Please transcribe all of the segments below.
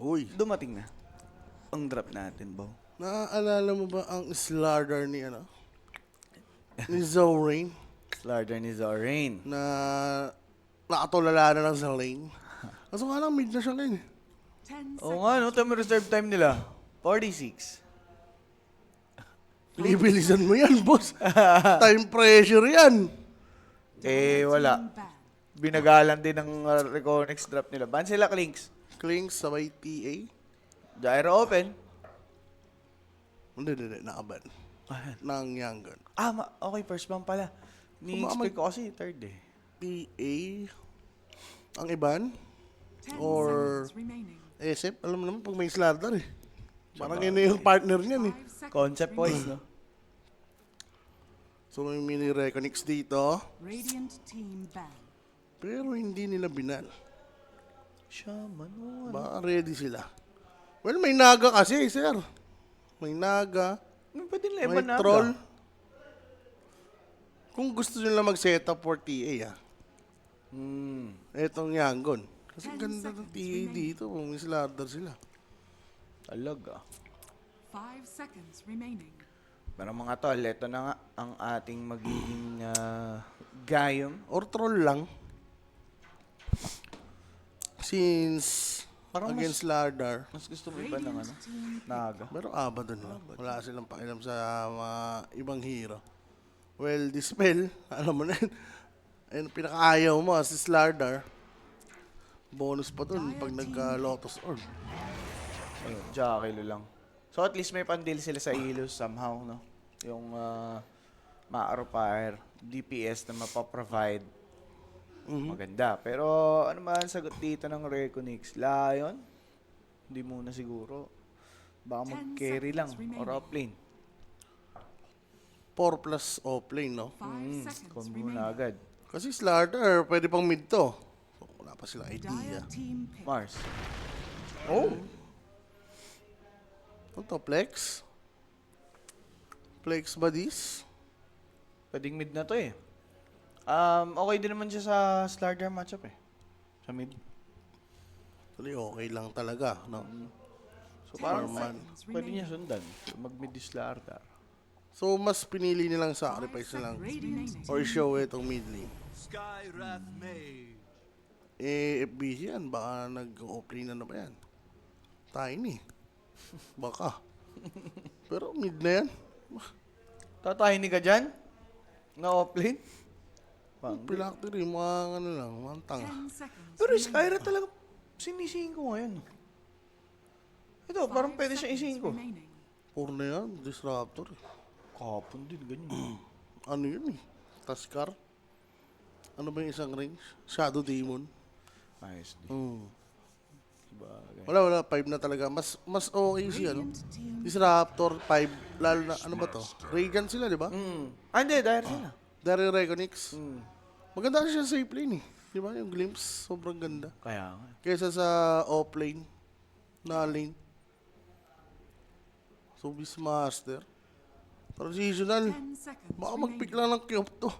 Uy, Dumating na. Ang drop natin, Bo. naaalala mo ba ang slardar ni ni Zorain Slardar ni Zorain. na nakatulala na lang sa lane? Kaso nga lang, mid na siya lane. Oo nga, no? Time reserve time nila. 46. Libilisan mo yan, boss. Time pressure yan. Eh, wala. Binagalan din ng Reconnects drop nila. Ban sila, Clinks. Clings sa may TA. Gyro open. Hindi, nakaban. Nang Yangon. Okay, first bomb pala. Ni-expect ko kasi third eh. PA. Ang iban. Or SF. Alam mo naman pag may slardar eh. Parang yun na yung partner niyan eh. Concept wise, no? So may mini Reconnects dito. Radiant team ban. Pero hindi nila binal. Shaman, oh. Baka ready sila. Well, may naga kasi, sir. May naga. Pwede nila May iba na. troll. Kung gusto nila mag-set up for TA, etong Yangon. Kasi ganda ng TA dito. Kung may slardar sila. Talaga. 5 seconds remaining. Pero mga tol, ito na nga ang ating magiging gayong. Or troll lang. Since Parang against Lardar. Mas gusto mo iba ng ano? Naga. Pero Abaddon lang. Wala silang pakialam sa mga ibang hero. Well, Dispel, alam mo na yun. Ayun, pinakaayaw mo, si Slardar. Bonus pa dun pag nagka-Lotus Orb. Ayun, Jakilo lang. So at least may pandil sila sa Ilus somehow, no? Yung Maaro Fire, DPS na mapaprovide. Maganda. Pero ano man sagot dito ng Reconnects? Lion? Hindi muna siguro. Baka 10 mag-carry lang seconds or remaining. offlane. 4 plus offlane, no? 5 seconds Combo remaining. na agad. Kasi Slardar, pwede pang mid to. So, wala pa silang idea. Dire team pick. Mars. Ano to, Flex? Flex ba this? Pwedeng mid na to eh. Okay din naman siya sa Slardar matchup eh. Sa mid. Actually, okay lang talaga, no? So parang Normal. pwede niya sundan. Mag-mid is Slardar. So, mas pinili nilang sacrifice na lang. Remaining. Or show itong mid lane. Skywrath Mage. Eh, FBC yan. Baka nag-offlane na ba yan? Tiny. Baka. Pero mid na yan. Tatahin ni ka dyan? Na offlane? Phylactery, mga ano lang, mga tanga. 10 seconds. Pero Skyra talaga sinisingin ko ngayon. Ito, parang pwede siya isingin ko. Remaining. Puro na yan, Disruptor. Eh. Kahapon din, ganyan. Ano yun eh? Taskar? Ano ba yung isang range? Shadow Demon? Nice. Bagay. Wala, 5 na talaga. Mas okay si ano? Radiant team. Disruptor, 5. Lalo na, ano ba to? Radiant sila, di ba? Hindi, dahil sila. Dari Reconnects. Maganda siya sa safe lane eh. Di ba? Yung glimpse, sobrang ganda. Kaya nga. Kesa sa offlane na lane. So, Beastmaster. Transitional. 10 seconds Baka remaining. mag-pick lang ng cube to.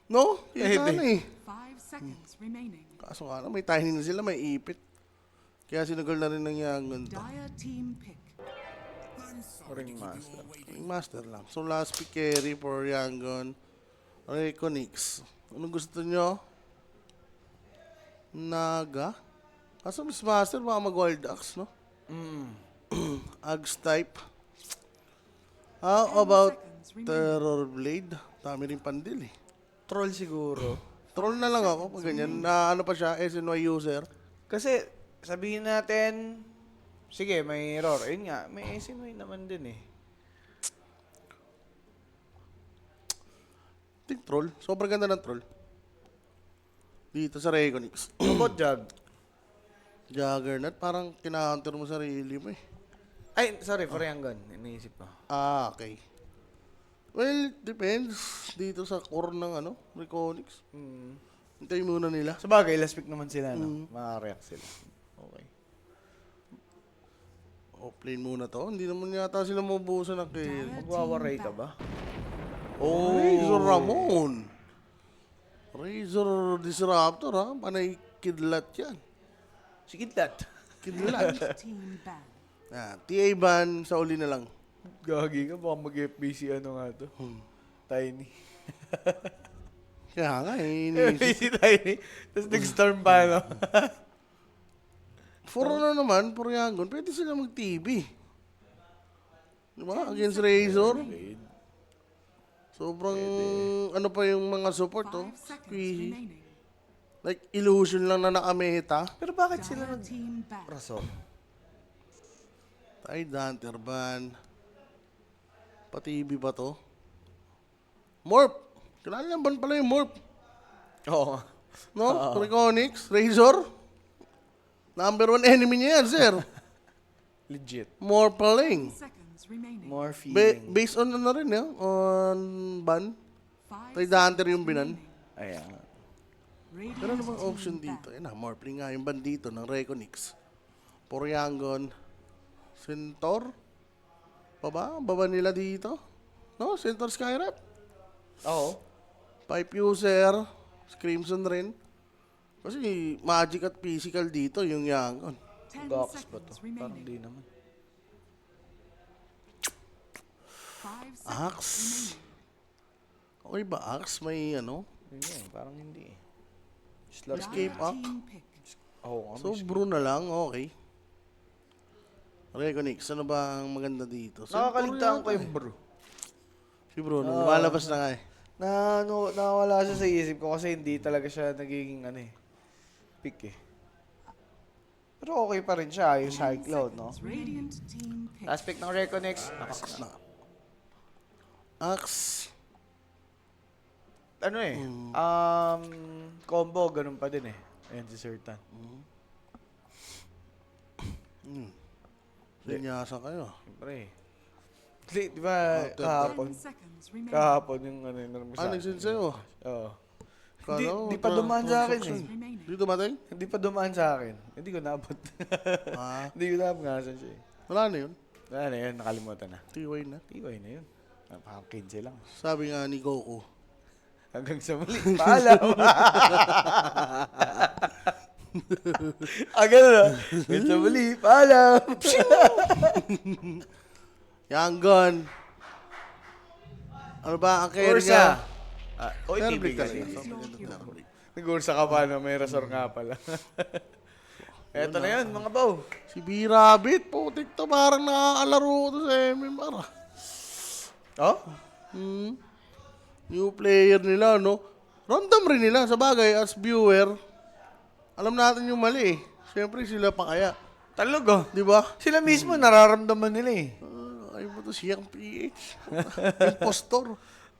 No? Kita na eh. 5 seconds remaining. Kaso nga lang, may timing na sila, may ipit. Kaya sinugal na rin ng Yangon to. Dire team pick. Ring master. Yung master lang. So, last pick carry for Yangon. Reconnects. Anong gusto nyo? Naga? Kaso Miss Master, baka mag-wild axe, no? Axe type. How 10 about seconds remaining. Terror Blade? Dami rin pandil eh. Troll siguro. Troll na lang ako pag ganyan. Na ano pa siya, SNY user. Kasi, sabihin natin, sige, may roar. Ayun nga, may SNY naman din eh. Think troll. Sobrang ganda ng troll. Dito sa Reconnects. Robot Jug. Juggernaut, parang kina-counter mo sarili mo eh. Ay, sorry, for young gun. Iniisip ko. Ah, okay. Well, it depends. Dito sa core ng ano, Reconnects. Hintayin muna nila. Sa bagay, last pick naman sila, no? Maka-react sila. Okay. Offlane muna to. Hindi naman yata sila mabubusan ng kill. Magwawaray ka ba? Oh, Razor Ramon. Razor Disruptor ha. Panay kidlat yan. Sige, that. Kidlat. Team ban. TA ban sa uli na lang. Gagi ka, baka mag-FBC ano nga to. Tiny. Kaya nga, FBC Tiny. Tapos nag-storm pa, no? For ano naman, for Yangon, pwede sila mag-TV. Diba? Against Razor. Sobrang, ano pa yung mga support, oh. 5 seconds Squeezy. remaining. Like, illusion lang na nakameta. Pero bakit sila Dire team ban. nag-rason? Tide Hunter ban. Pa-TV ba to? Morph! Kailangan lang ban pala yung Morph. Oo. No? Reconyx, Razor. Number 1 enemy niya yan, sir. Legit. Morphaling. Seconds remaining. More feeling. Based on ano rin, on ban. 5 Tide Hunter yung binan. Ayan. Radiant Pero ano bang team option ban. dito? Ayun na, Morphling nga yung ban dito ng Reconyx. Poryangon. Centaur. Baba nila dito. No? Centaur Skyrap. Oo. Pipe User. Crimson rin. Kasi magic at physical dito yung Yangon. 10 Box ba to? seconds Parang remaining. di naman. 5 seconds Axe. remaining. Okay ba Axe? May ano? Yun nga eh, parang hindi eh. Slot Escape Dire up. team pick. Oo, So, Brew na lang. Okay. Reconyx, ano ba ang maganda dito? nakakaligtaan Centaur ko yata yung bro. Si Bruno, lumalabas na nga eh. Nawala siya sa isip ko kasi hindi talaga siya nagiging ano eh. Pick eh. Pero okay pa rin siya, yung 10 Cyclone, no? seconds. Radiant team pick. Last pick ng Reconyx, Axe na. Axe. Ano eh, combo, ganun pa din eh. Ayan si Sertan. Sinyasa kayo. Siyempre eh. Di ba, kahapon, 10 seconds remaining. kahapon yung ano yung naman Ah, nagsin sa'yo. Oo. Kala Di ko, pa dumaan sa akin eh. construction. Remaining. Di dumating? Hindi pa dumaan sa akin. Hindi ko naabot. Ah, Hindi ko naabot nga saan siya eh. wala na yun. Wala na yun, nakalimutan na. Tiway na. Iway na yun. Parang 15 lang. Sabi nga ni Goku. Hanggang sa muli. Paalam. Ganun ah. Hanggang sa muli. Paalam. Yangon. Ano ba ang carry Ursa. niya? Oy, Terbic TV kasi. talaga. Sabi niya ng Terbic. Nag-ursa ka pa, no? May resort nga pala. Eto na yun, mga baw. Si B-Rabbit, putik to. Parang nakakalaro to sa MMR. Oh? New player nila, no? Random rin nila. Sa bagay, as viewer, alam natin yung mali eh. Siyempre, sila pa kaya. Talaga. Di ba? Sila mismo nararamdaman nila eh. Ay mo to siyang PH. Impostor.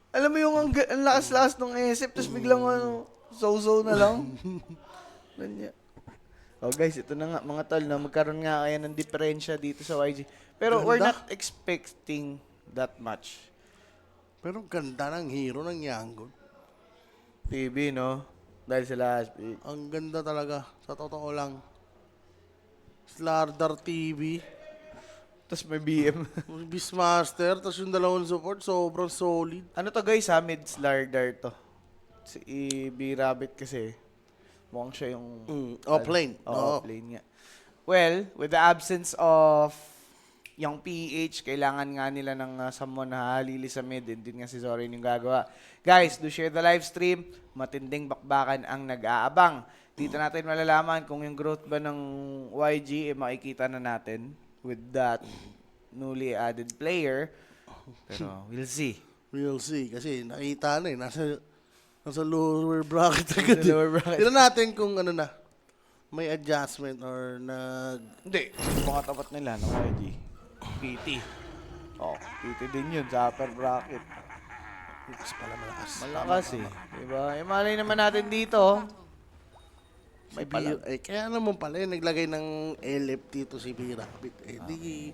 Alam mo yung ang lakas-lakas ng isip, tapos biglang ano, so-so na lang. Ganyan. Oh guys, ito na nga mga tol, na magkaroon nga kaya ng diferensya dito sa YG. Pero we're Ganda. not expecting that much. Pero ganda ng hero ng Yangon. TV, no? Dahil sa last pick. Ang ganda talaga. Sa totoo lang. Slardar TV. Tapos may BM. Beastmaster. Tapos yung dalawang support. Sobrang solid. Ano to guys ha? Mid-slardar to. Si B-Rabbit kasi, mukhang siya yung... Offlane. Oo. Offlane nga. Well, with the absence of yung PH, kailangan nga nila ng someone na halili sa mid. And din nga si Zorin yung gagawa. Guys, do share the live stream. Matinding bakbakan ang nag-aabang. Dito natin malalaman kung yung growth ba ng YG, makikita na natin with that newly added player. Pero we'll see. We'll see. Kasi nakita na eh. Nasa lower bracket agad. Nasa lower bracket. Tignan natin kung ano na. May adjustment or Hindi. Mga tapat nila ng YG. PT. Oh, PT din yun sa upper bracket. Mas pala malakas. Malakas eh. Diba? Eh, malay naman natin dito. May pala. Kaya naman pala eh, naglagay ng LFT to si B-Rabbit. Eh, di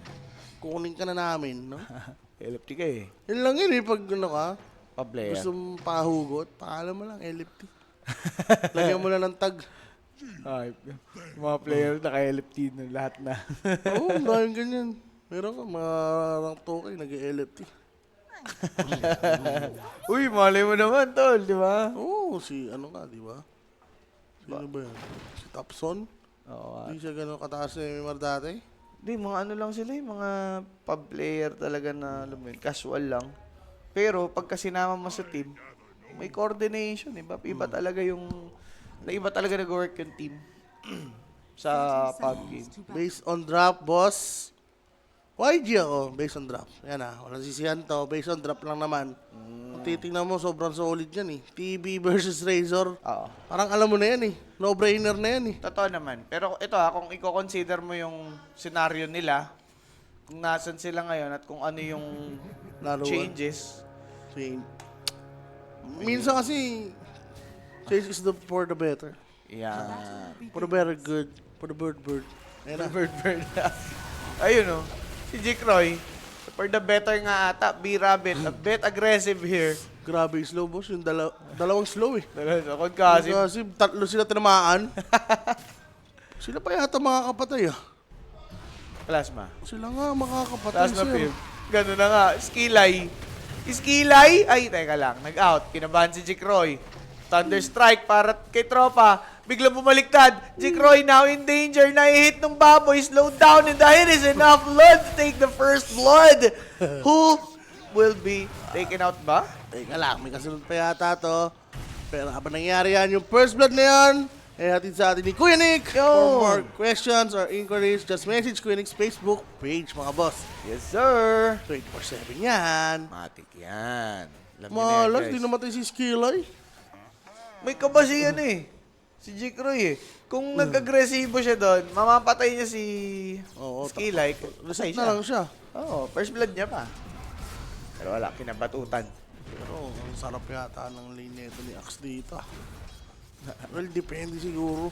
kukunin ka na namin, no? LFT ka eh. Yun lang yun eh, pag ano ka, Pa-player. gusto mong pahugot, paalam mo lang, LFT. Lagyan mo na ng tag. Ay, yung mga player naka-LFT na lahat na. Oo, dahil ganyan. Meron ka, mga rank 2K, nag-LFT. Uy, malay mo naman, tol, di ba? Oo, si ano ka, di ba? Sino ba yan? Si Tapson? Oo. Hindi siya ganun kataas sa MMR dati. Hindi, mga ano lang sila mga pub player talaga na, alam mo yun, casual lang. Pero, pagka sinama mo sa team, may coordination, iba talaga iba talaga nag-work yung team sa pub game. Based on drop, boss. YG ako, based on drop. Yan walang sisihan to. Based on drop lang naman. Kung titingnan mo, sobrang solid yan eh. TB versus Razor. Oo. Parang alam mo na yan eh. No-brainer na yan eh. Totoo naman. Pero ito kung i-consider mo yung scenario nila, kung nasan sila ngayon at kung ano yung Laruan. changes, Change. Minsan kasi, change is for the better. yan. For the better good. For the bird. Ayan na. Bird. Ayun si Jake Roy, for the better nga ata, B-Rabbit, a bit aggressive here. Grabe yung slow, boss. Yung dalawang slow eh. Ako kasi, Kasi tatlo sila tinamaan. Sila pa yata makakapatay ah. plasma. Sila nga makakapatay, Plasma sir. Pim. Ganun na nga. Skilay? Ay, teka lang. Nag-out. Kinabahan si Jake Roy. Thunderstrike para kay tropa. Biglang bumaliktad. Jake Roy now in danger. Nai-hit ng baboy. Slow down and the hit is enough blood to take the first blood. Who will be taken out ba? Teka lang, may kasunod pa yata to. Pero habang nangyari yan, yung first blood na yan, ay hatid sa atin ni Kuya Nick. Yo! For more questions or inquiries, just message Kuya Nick's Facebook page, mga boss. Yes, sir. 24/7 yan. Matik yan. Alam niyo na yan, Malas, guys. di namatay si Skillay. May kabasihan si Jake Roy Kung nag-agresibo siya doon, mamapatay niya si Oo, Skilay. Reset na lang siya. Oo, first blood niya pa. Pero wala, kinabatutan. Pero ang sarap yata ng lane nito ni Axe dito. Well, depende siguro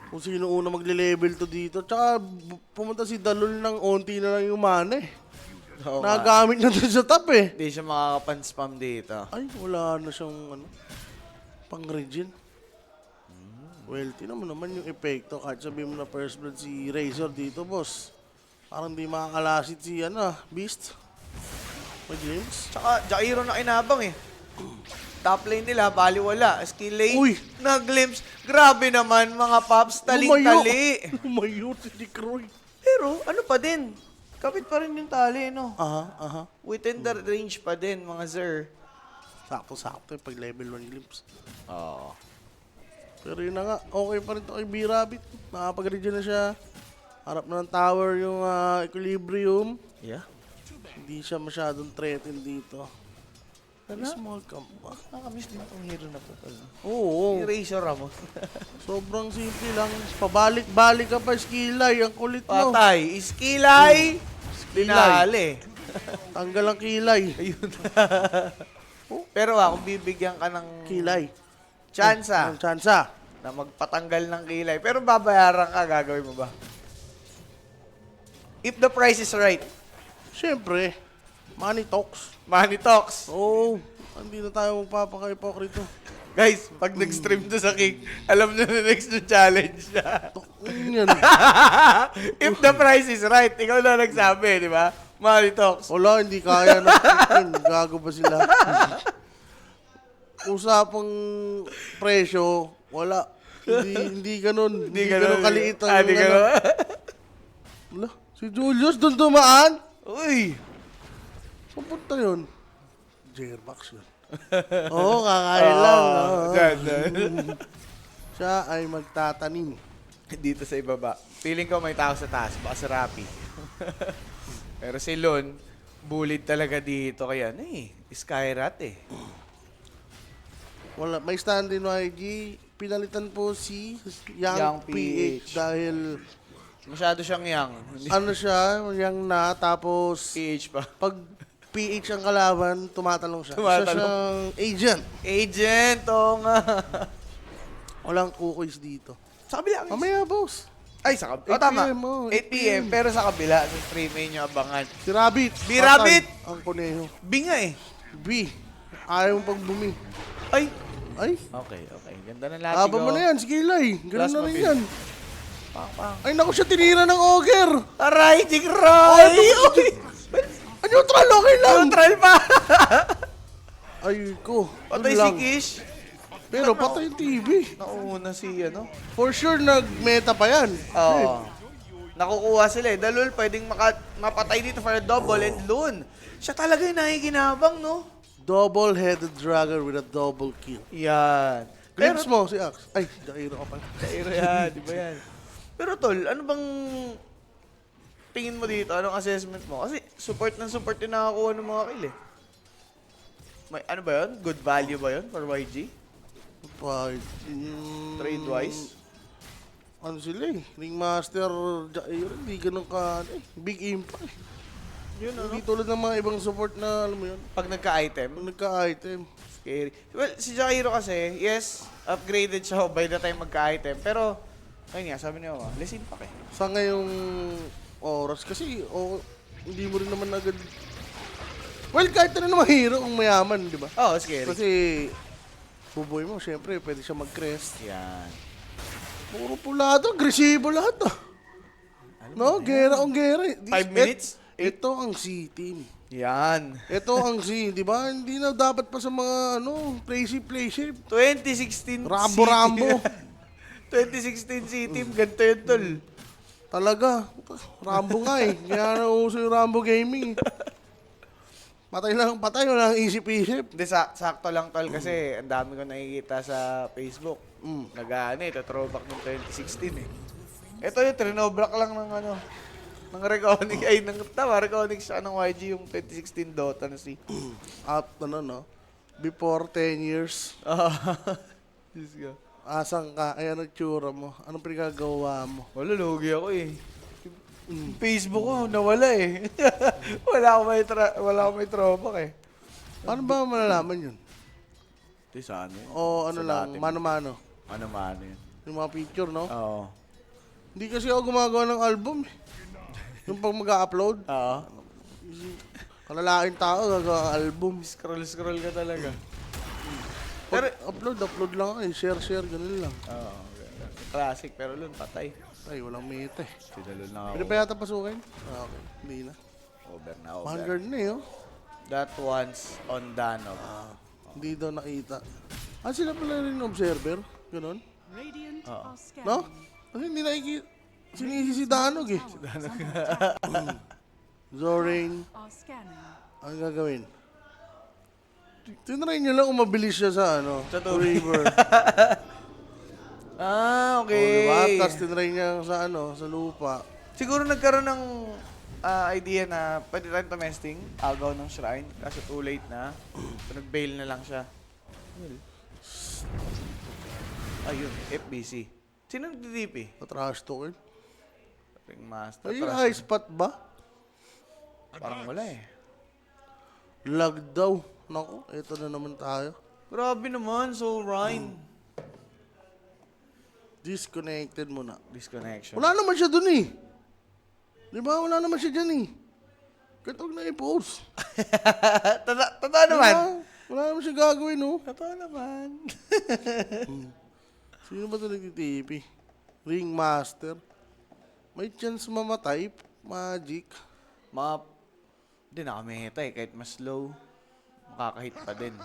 kung sino una magle-level to dito. Tsaka pumunta si Dalol ng onti na lang yung mana eh. Oo nga. Nagamit na doon sa top eh. Hindi siya makakapan-spam dito. Ay, wala na siyang pang-regen. Well, tinan mo naman yung epekto. Kahit sabihin mo na first blood si Razor dito, boss. Parang di makakalasit si Beast. May glimpse. Tsaka, Jairo na kinabang Top lane nila, baliwala. Skill lane, Uy! na-glimpse. Grabe naman, mga paps, taling-tali. Lumayo si Dick Roy. Pero, ano pa din? Kapit pa rin yung tali, no? Aha. Within the range pa din, mga sir. Sakto-sakto yung pag level 1 glimpse. Oo. Pero yun na nga, okay pa rin ito kay B-Rabbit. Nakapag-regen na siya. Harap na ng tower yung equilibrium. Yeah. Hindi siya masyadong threatened dito. Small camp ba? Nakamiss din itong hero na po. Oo. Erasure Ramos. Sobrang simple lang. Pabalik-balik ka pa, Skillay. Ang kulit mo. Patay. Iskilay. Dinali. Tanggal ang kilay. Ayun. Pero kung bibigyan ka ng Kilay. tsansa Ang tsansa. na magpatanggal ng kilay, pero babayaran ka, gagawin mo ba? If the price is right. Siyempre, money talks. Money talks. Oo. Hindi na tayo magpapaka-ipokrito. Guys, pag nag-stream to sa King, alam nyo na next na challenge na. Yan. If the price is right, ikaw na nagsabi, di ba? Money talks. Wala, hindi kaya na. Gago ba sila? Usapang presyo, wala. Hindi ganun. Hindi ganun kaliit ang Hindi ganun. Wala. Si Julius doon dumaan. Uy! Saan punta yun? Jairbox yun. Oo, kakain lang. oo. Siya ay magtatanim. Dito sa ibaba. Feeling ko may tao sa taas. Baka sa Rappi. Pero si Lon, bullied talaga dito. Kaya Skyrat Wala. May stand in YG. Pinalitan po si Young, Young PH. PH. Dahil Masyado siyang young. Hindi ano siya, young na. Tapos PH pa. pag PH ang kalaban, tumatalong siya. Isa Tumatalong. siyang agent. Agent, oo nga. Walang kukuis dito. Sa kabila. Mamaya, boss. Ay, sa kabila. 8 Tama. PM, 8 p.m. Pero sa kabila, sa stream nyo abangan. Si Rabbit. B. Rabbit! Patay ang kuneho. Binga B. Ayaw mong pagbumi. Ay. Ay. Okay. Ganda na latigo. Habang mo na yan, Skillay. Ganun Last na rin mapil. yan. Pang. Ay, naku siya, tinira ng Ogre. Aray, Jig Roy! Ay, neutral, okay lang. Neutral pa! Ay, ko. Patay Yun si lang. Kish. Pero patay yung TV. Nauna si ano. For sure, nag-meta pa yan. Oo. Nakukuha sila eh. Dalul, pwedeng mapatay dito for a double and Loon. Siya talaga yung nakikinabang, no? Double-headed dragon with a double kill. Yan. Glimpse mo si Axe. Ay, Jairo ka pala. Jairo yan, di ba yan? Pero tol, ano bang tingin mo dito? Anong assessment mo? Kasi support yung nakakuha ng mga kill eh. May, ano ba yun? Good value ba yun for YG? Trade-wise? Ano sila eh? Ringmaster, Jairo, hindi ganun ka, big impact eh. Yun Hindi tulad ng mga ibang support na, alam mo yun, Pag nagka-item, pag nagka-item. scary. Well, si Jairo kasi, yes, upgraded siya by the time magka-item. Pero, ayun nga, sabi niya, lesin pa eh. Sa ngayong oras, kasi hindi mo rin naman agad. Well, kahit na naman hero kung mayaman, di ba? Oo, scary. Kasi, buboy mo, syempre, pwede siya mag-crest. Yan. Puro pulado, agresibo lahat ah. No, gera on gera. 5 minutes? Ito ang C-team. Yan. Ito ang C, di ba? Hindi na dapat pa sa mga, play safe. 2016 Rambo. 2016 C-Team, ganito yun, tol. Talaga. Rambo nga eh. Kaya nauso yung Rambo gaming eh. Patay, wala nang isip-isip. Hindi, sakto lang, tol, kasi ang dami ko nakikita sa Facebook. Nag-ano ito, throwback ng 2016 eh. Ito yung trinoblock lang ng ng Reconic, Reconic siya ng YG yung 2016 Dota na si. At before 10 years, Diyos ko. asang ka, ay ano tsura mo? Anong pinagagawa mo? Wala, lugi ako eh. Yung Facebook ko, nawala eh. wala akong may throwback eh. Paano ba malalaman yun? Ito sa ano yun? O ano Sa lang, dating- mano-mano? Ano yun? Yung mga picture, no? Oo. Hindi kasi ako gumagawa ng album eh. Yung pag mag-upload, Oo. kalalaking tao gagawa ng album. Scroll ka talaga. Pero upload lang ako eh. Share, ganun lang. Oo. Classic, pero lun, patay. Ay, walang meta eh. Sinalun na Pwede ako. pa yata pasukin? Okay, hindi na. Over na, 100 na eh, oh. That once on Danov. Hindi daw nakita. Sila pala rin yung observer? Ganun? Radiant are scanning. No? Kasi hindi nakikita. Sinisi si Danog eh. Zorain, Are scanning. ang gagawin? Tinry nyo lang kung mabilis siya sa Sa tubig. river. Ah, Okay. O, diba? okay. Tapos tinry niya sa sa lupa. Siguro nagkaroon ng idea na pwede tayong tumesting, agaw ng shrine, kaso too late na. So, nag-bail na lang siya. Ayun, FBC. Sino nag-DP? Trash talk. Ringmaster. Ay, high spot ba? Parang wala eh. Lag daw. Naku, eto na naman tayo. Grabe naman, Soul Rhine. Disconnected muna. Disconnection. Wala naman siya dun eh. Di ba? Wala naman siya dyan eh. Kahit huwag na i-post. Totoo naman. Diba? Wala naman siya gagawin, no? Totoo naman. Sino ba ito nagtitipi? Ringmaster. May chance mamatay. Magic. Hindi nakameta eh. Kahit mas slow, makakahit pa din.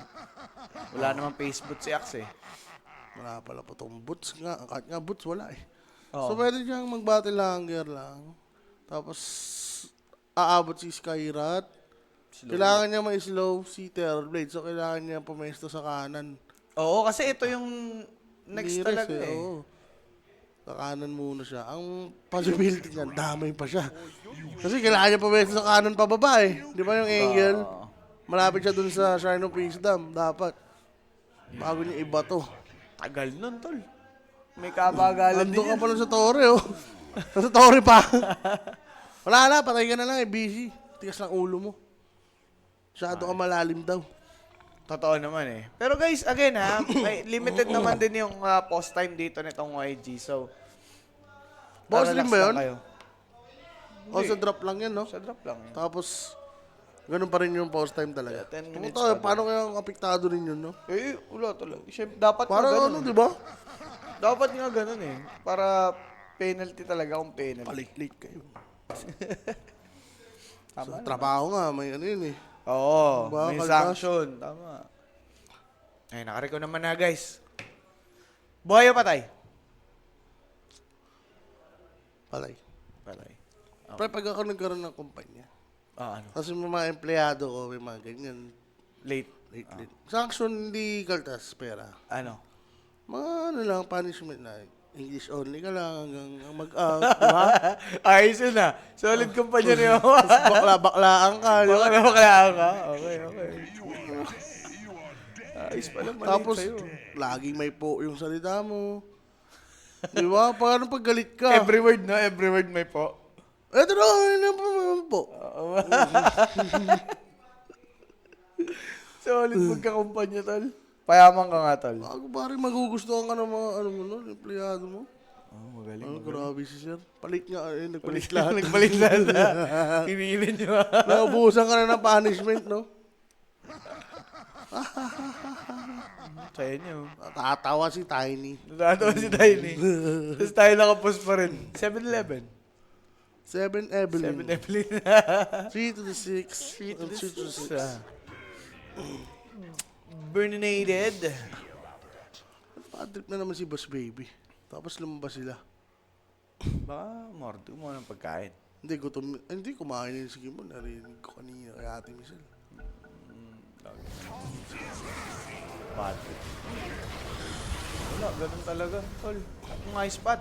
Wala namang Facebook si Axe eh. Wala pala po itong boots nga. Kahit nga boots, wala eh. Oo. So, pwede siyang mag-battle langer lang. Tapos, aabot si Skyrat. Kailangan niya ma-slow si Terrorblade. So, kailangan niya pumesto sa kanan. Oo, kasi ito yung next Nearest talaga eh. Oo. Sa kanan muna siya. Ang possibility niya, damay pa siya. Kasi kailangan niya pumesto sa kanan pababa eh. Di ba yung angle? Oo. Malapit siya dun sa Shrine of Wisdom. Dapat. Bago niya iba to. Tagal nun, tol. May kabagalan din Nandun ka yan. pa lang sa Torre, oh. Nasa Torre pa. Wala na, patay ka na lang eh, busy. Tigas ng ulo mo. Masyado ka malalim daw. Totoo naman eh. Pero guys, again ha, may limited naman din yung post time dito nitong YG. So, Boss relax rin ba yun? lang kayo. O sa drop lang yan, no? Sa drop lang yun. Tapos, ganun pa rin yung pause time talaga. Yeah, 10 minutes Pumunta, pa din. paano kaya apektado rin yun, no? Eh, wala talaga. Siyempre, dapat nga Parang ganun. ano, di ba? Dapat nga ganun eh. Para penalty talaga kung penalty. Palit-lit kayo. Tama Sa na. trabaho nga, may ano yun eh. Oo, Diba, may kaltas? sanction. Tama. Ay, nakareko naman na guys. Buhay o patay? Patay. Patay. Pero pag ako nagkaroon ng kumpanya, Ano? kasi may mga empleyado ko, may mga ganyan, Late. late. Sa action, hindi kaltas pera. Ano? Mga ano lang, punishment na. English only ka lang hanggang mag-out, di ba? Ayos yun ah. Solid kumpanya niyo. Bakla-baklaan ka, di ba? Bakla ka. Okay. Ayos pala, maliit Tapos, sa'yo. laging may po yung salita mo. Di ba? Paano pag galit ka? Every word, no? Every word may po. Eto na, ano po? Solid magkakumpanya, tol. Payaman ka nga, tol. Ako pare, magugustuhan ka ng mga, ano mo no, empleyado mo. Magaling. Ano, grabe si sir. Palit nga, nagpalit lahat. Nagpalit lahat. Pinilin nyo. Naubusan ka na ng punishment, no? Kaya nyo. Tatawa si Tiny. Natatawa si Tiny. Tapos tayo nakapos pa rin. 7-Eleven. 7 Evelyn. 7-Evelyn. 3 to the 6. 3 to the 6. Burninated. Padrip na naman si Boss Baby. Tapos lumabas sila. Baka mordo mo ng pagkain. Hindi, gutom. Hindi, kumain na yung sige mo. Narinig ko kanina kay Ate Michelle. Bad. Wala, ganun talaga. Tol, ang high spot.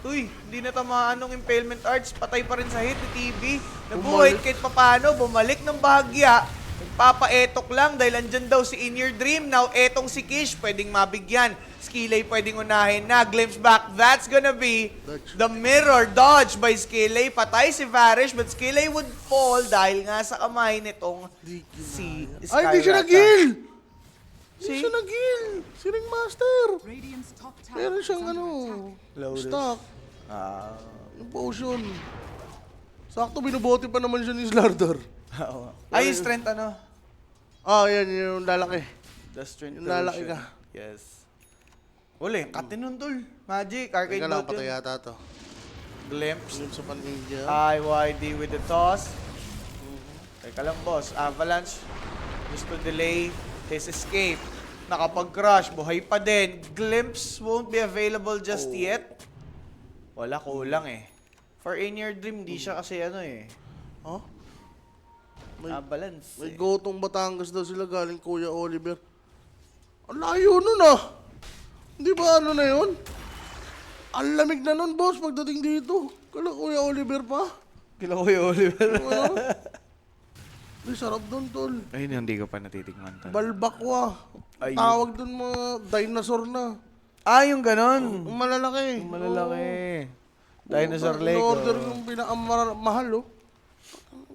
Uy, hindi na tamaan ng impalement arts. Patay pa rin sa hit ni TV. Nabuhay kahit papano. Bumalik ng bahagya. Nagpapaetok lang dahil andyan daw si In Your Dream. Now, etong si Kish, pwedeng mabigyan. Skillay pwedeng unahin na. Glimpse back. That's gonna be the mirror dodge by Skillay. Patay si Varish, but Skillay would fall dahil nga sa kamay nitong si Ay, hindi siya Skyrata. nag-heal! Hindi Si? siya nag-heal! Si Ringmaster! Radiant's top tower Meron is siyang under ano, attack. Lotus. stock. Ah. Yung potion. Sakto, binubote pa naman siya ni Slardar. Ay, yung strength ano? Ah, yan, yung lalaki. The strength Yung lalaki version. ka. Yes. Uli, katin nun, tol. Magic, arcade Teka lang, mode patay yun. yata to. Glimpse. Yung sa paninja. IYD with the toss. Teka lang, boss. Avalanche. Just to delay his escape. Nakapag-crush. Buhay pa din. Glimpse won't be available just yet. Wala, kulang eh. For In Your Dream, di siya kasi ano eh. Oh? Balance May eh. gotong Batangas daw sila galing Kuya Oliver. Ang layo nun ah! Hindi ba ano na yun? Ang lamig na nun, boss, pagdating dito. Kala Kuya Oliver pa. Kila Kuya Oliver. Ano? May sarap dun, tol. Ayun, hindi ko pa natitikman. Balbakwa. Ayun. Tawag dun mga dinosaur na. Ah, yung ganon. Ang malalaki. Malalaki. Oo. Dinosaur Oo, leg. in-order oh. yung pinakamahal, oh.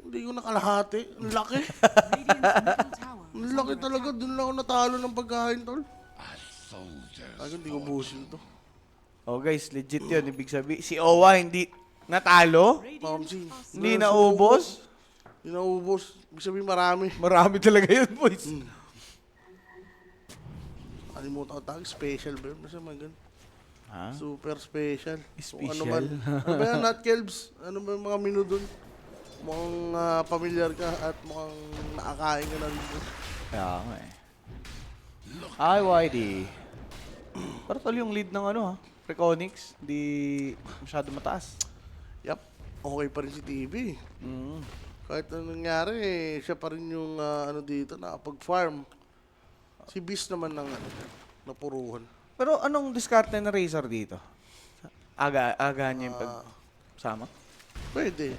Hindi ko nakalahati. Ang laki. Radiant's middle tower Ang is laki under talaga. attack. Dun lang ako natalo ng pagkain, tol. Ay, hindi ko busin to. Oh guys, legit yun. Ibig sabihin, si Owa hindi natalo? Radiant's Mamsi. are Hindi naubos? Hindi naubos. Ibig sabihin marami. Marami talaga yun, boys. Alimutan ko tawag. Special ba yun? Basta mga ganun. Ha? Super special. Kung ano Special? man. Ano ba yan, Nat Kelbs? Ano ba yung mga menu dun? Mukhang familiar ka at mukhang nakakain ka na rin. Kaya nga eh. IYD. Para tol yung lead ng ano ha? Reconics. Di masyado mataas. Yep. Okay pa rin si TV. Mm. Kahit anong nangyari, siya pa rin yung ano dito, nakapag-farm. Si Beast naman ng ano, napuruhan. Pero anong diskarte na Razor dito? Aga niya yung pagsama? Pwede.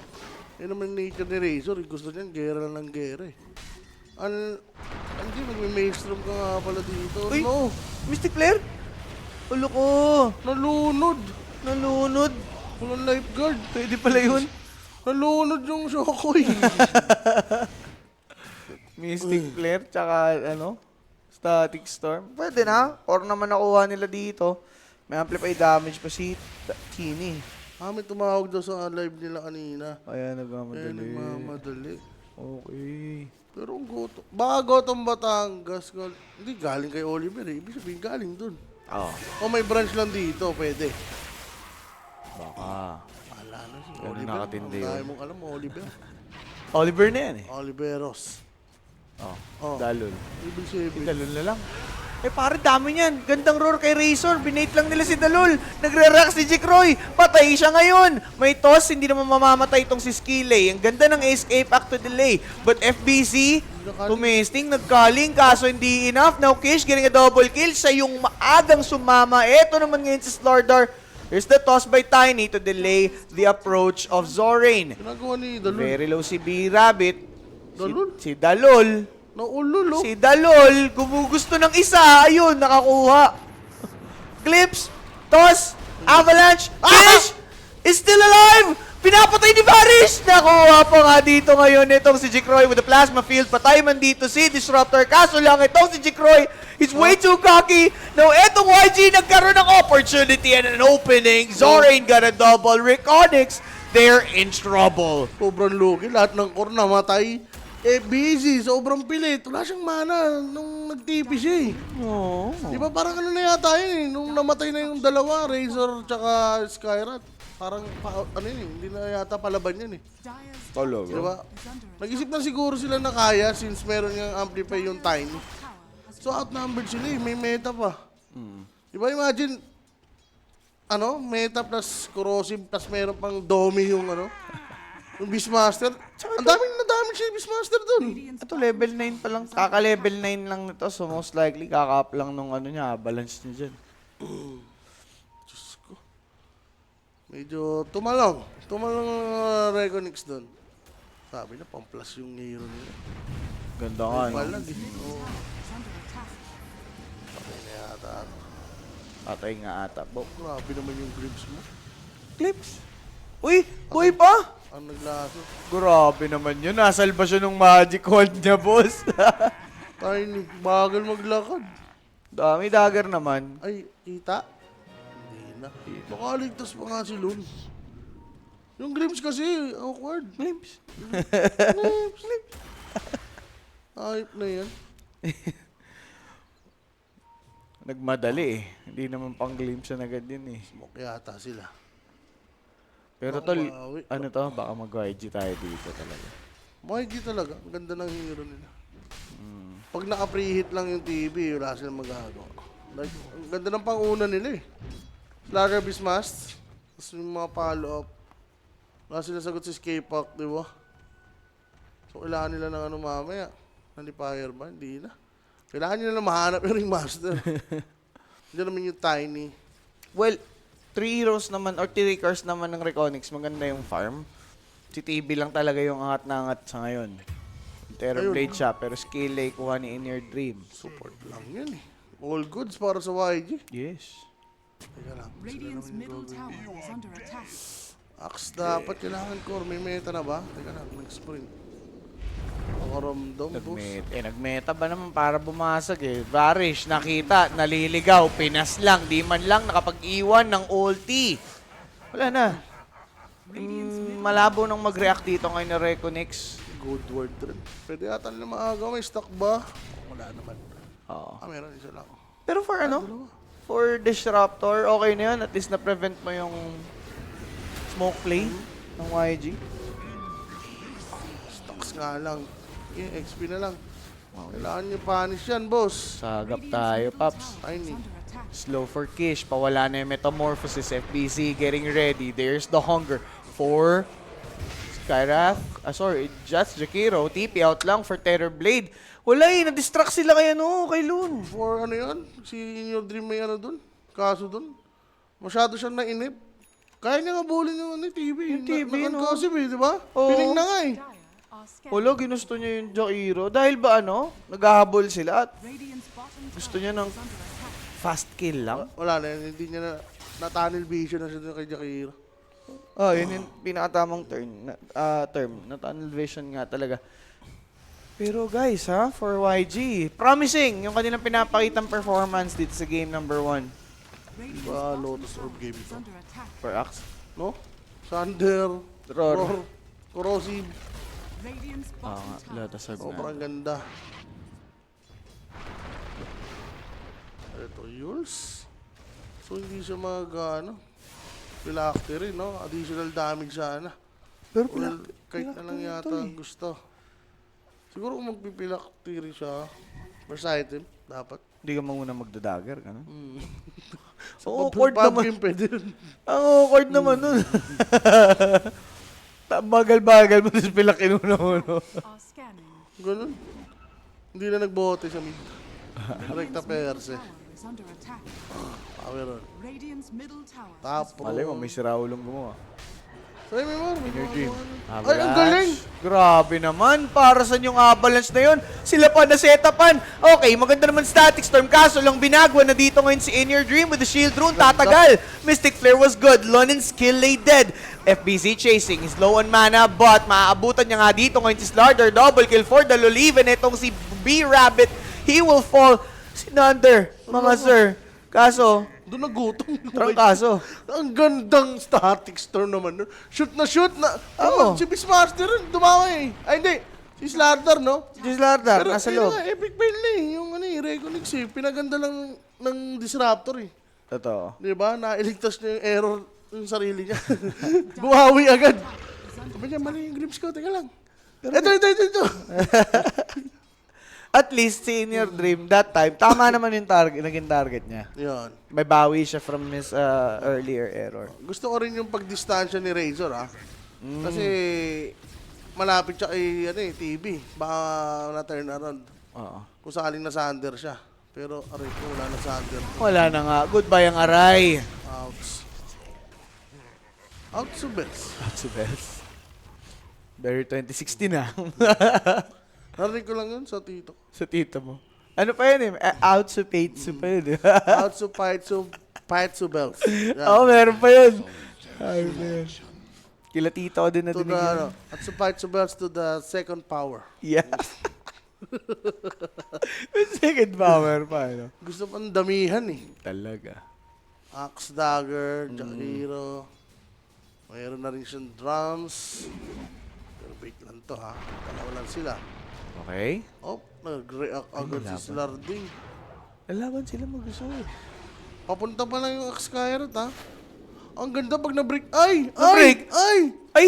Yan naman nature ni Razor. Gusto niyan, gera lang ng gera eh. Hindi, magme-mainstream ka nga pala dito. Uy! No, Mystic Flare? Ulo ko! nalunod. Nalunod! Walang lifeguard. Pwede pala yun. Nalunod yung Shokoy. Mystic Flare, tsaka ano, Static Storm. Pwede na. Or naman nakuha nila dito. May amplify damage pa si Tini. May tumawag daw sa live nila kanina. Kaya Eh, nagmamadali. nagmamadali. Okay. Pero ang goto. Baka gotong Batangas. Hindi, galing kay Oliver eh. Ibig sabihin, galing dun. Oo. O may branch lang dito, pwede. Baka. Wala na si Pero Oliver. nakatindi Ang dami yun. mong alam, Oliver. Oliver na yan eh. Oliveros. Oh. Oh. Dalol. Ibig sabihin. Dalol na lang. Eh pare, dami niyan. Gandang roar kay Razor. Binate lang nila si Dalol. Nagre-react si Jikroy. Patay siya ngayon. May toss, hindi naman mamamatay itong si Skillay. Ang ganda ng escape act to delay. But FBC, tumesting, nagkaling, kaso hindi enough. Now Kish getting a double kill. Siya yung maagang sumama. Eto naman ngayon si Slardar. Here's the toss by Tiny to delay the approach of Zorain. Ginagawa ni Dalul. Very low si B-Rabbit. Dalul? Si Dalol. Naulol, oh. Si Dalol, gumugusto ng isa. Ayun, nakakuha. Clips, toss, avalanche, Kish is still alive! Pinapatay ni Varish! Nakuha pa nga dito ngayon itong si Jikroy with the plasma field. Patay man dito si Disruptor. Kaso lang itong si Jikroy is way too cocky. Now etong YG nagkaroon ng opportunity and an opening. Zorain got a double. Rick Onyx, they're in trouble. Sobrang lugi. Lahat ng core namatay. Eh, busy. Sobrang pilit. Wala siyang mana nung nag-TP siya eh. Oh. Di ba parang ano na yata yun eh. Nung namatay na yung dalawa, Razor tsaka Skyrat. Parang, ano yun eh, hindi na yata palaban yun eh. Dyer's Talaga? Di ba? is under attack. Nag-isip na siguro sila na kaya since meron yung amplify yung Tiny. Tower has So outnumbered sila eh. May meta pa. Di ba imagine, ano, meta plus corrosive plus meron pang Domi yung ano, yung Beastmaster. Ang daming siya yung Beastmaster dun. Radiant's Ito level 9 pa lang. Kaka-level 9 lang nito. So most likely kaka-up lang nung ano niya, balance niya dyan. Diyos ko. Medyo tumalong. Tumalong ang Reconix dun. Sabi na, pang-plus yung hero nila. Ganda nga. No? Malag eh. Oo. is under attack. Patay na yata. Patay nga ata. Grabe naman yung grips mo. Clips. Uy! Buhay pa! Ang naglaso. Grabe naman yun. Nasalba siya ng magic wand niya, boss. Tiny, bagal maglakad. Dami dagger naman. Ay, kita? Hindi na. Baka ligtas pa nga si Lun. Yung glimpse kasi, awkward. Glimpse. Glimpse. Ayop na yan. Nagmadali eh. Hindi naman pang glimpse na agad yun eh. Smoke yata sila. Pero Baka tol, maawi. ano to? Baka mag-YG tayo dito talaga. Mahigi talaga. Ang ganda ng hero nila. Pag naka-preheat lang yung TV, wala silang magagawa. Like, ang ganda ng panguna nila eh. Slugger Beastmaster. Tapos yung mga follow-up. Wala sila sagot sa Escape-Pack, di ba? So, kailangan nila ng ano mamaya. Nalipayer ba? Hindi na. Kailangan nila na mahanap yung Ringmaster. Hindi naman yung Tiny. Well, 3 heroes naman or 3 cars naman ng Reconix, maganda yung farm. Si TB lang talaga yung angat na angat sa ngayon. Terrorblade siya, pero skill like kuha ni In Your Dream. Support lang yan eh. All goods para sa YG. Yes. Teka lang. Sila Radiant's naman yung middle gagawin. tower is under attack. Axe dapat kailangan core. May meta na ba? Teka lang, nag-sprint. Nakaramdam, boss. Nagmeta ba naman para bumasag eh. Varish, nakita, naliligaw, pinas lang, di man lang nakapag-iwan ng ulti. Wala na. Malabo nang mag-react dito ngayon na Reconix. Good word rin. Pwede yata nila maaga. May stock ba? Wala naman. Oo. Ah, meron isa lang. Pero for ano? For Disruptor, okay na yun. At least na-prevent mo yung smoke play ng YG. Stocks nga lang. Okay, XP na lang. Kailangan nyo punish yan, boss. Sagap tayo, Paps. Tiny. Under attack. Slow for Kish. Pawala na yung Metamorphosis. FBC getting ready. There's the hunger for Skyrath. Just Jakiro. TP out lang for Terrorblade. Wala eh. Na-distract sila kay kay Loon. For ano yan? Si In Your Dream may ano dun? Kaso dun? Masyado siyang nainip. Kaya niya nga bulin yung TV. Yung TV, no? Nag-uncursive eh, di ba? Oo. Piling na nga eh. Dire are scared. Wala, ginusto niya yung Jakiro. Dahil ba naghahabol sila at Radiant's bottom gusto tower niya ng is under attack. fast kill lang. Wala na yan. Hindi niya na na-tunnel vision na siya dun kay Jakiro. Yun yung pinakatamang term. Na tunnel vision nga talaga. Pero guys, for YG, promising yung kanilang pinapakitang performance dito sa game number 1. Radiant's Ba, bottom Lotus tower Orb game is ito. under attack. For Axe. No? Thunder, Roar. Roar, Corrosive. Radiant's bottom tower Lotus Orb Sobrang nga. ganda. Ito, Yules. So, hindi siya Phylactery, no? Additional damage sana. Pero Well, kahit na lang yata ang gusto. Siguro kung magpipilactery siya, first item, dapat. Hindi ka muna magdadagger, gano'n? Sa Oo, awkward naman. game pwede yun. Ang awkward naman nun. Bagal-bagal mo, tapos pila kinuna-uno. Are scanning. Ganun. Hindi na nagbote sa mid. Rekta perse. Tower is under attack. Power on. Radiant's middle tower. Tapo. Malay mo, may siraulong gumawa. Say me more. May Your mga dream. ano. Ay, ang galing! Grabe naman. Para sa yung avalanche na yun, sila pa na setapan. Okay, maganda naman static storm. Kaso lang binagwa na dito ngayon si In Your Dream with the shield rune. Tatagal. Mystic Flare was good. Lonin's skill lay dead. FBZ chasing. He's low on mana, but maaabutan niya nga dito ngayon si Slardar. Double kill for the Lolive. And itong si B-Rabbit, he will fall. Si Nander, mga sir. Kaso, Doon nagutom. trangkaso. Ang gandang static storm naman. No? Shoot na. Oo. Si Beastmaster rin, dumaway. Ay, hindi. Si Slardar, no? Si Slardar, Pero nasa yun loob. nga, epic fail na eh. Yung ano eh, Reconix eh. Pinaganda lang ng Disruptor eh. Totoo. Di ba? Nailigtas niya yung error yung sarili niya. Buhawi agad. Sabi niya, mali yung grips ko. Teka lang. Ito. At least, si In Your Dream, that time, tama naman yung target, naging target niya. Yan. May bawi siya from his earlier error. Gusto ko rin yung pagdistansya ni Razor, ah. Kasi malapit siya kay TV. Baka na-turn around. Oo. Kung sakaling na-sander siya. Pero, aray ko, wala na-sander. Wala na nga. Goodbye ang aray. Outs. Outs to best. That's the best. Very 2016 na. Narinig ko lang yun sa tito. Sa tito mo. Ano pa yun eh? Out to paid to pa yun. Outs to fight to bells. Oo, meron pa yun. Ayun na yun. Kila tito ko din na To the, dinig yun. outs to fight to bells to the second power. Yeah. May second power pa, ano? Gusto pang damihan eh. Talaga. Axe Dagger, Jack Hero. Mayroon na rin siyang drums. Pero wait lang to ha. Dalawa lang sila. Okay. Oh, nag-react agad si Slarding. Lalaban sila mag-usod. Papunta pa lang yung Axe Kairat ha. Ang ganda pag na-break. Ay! Na-break? Ay! Ay!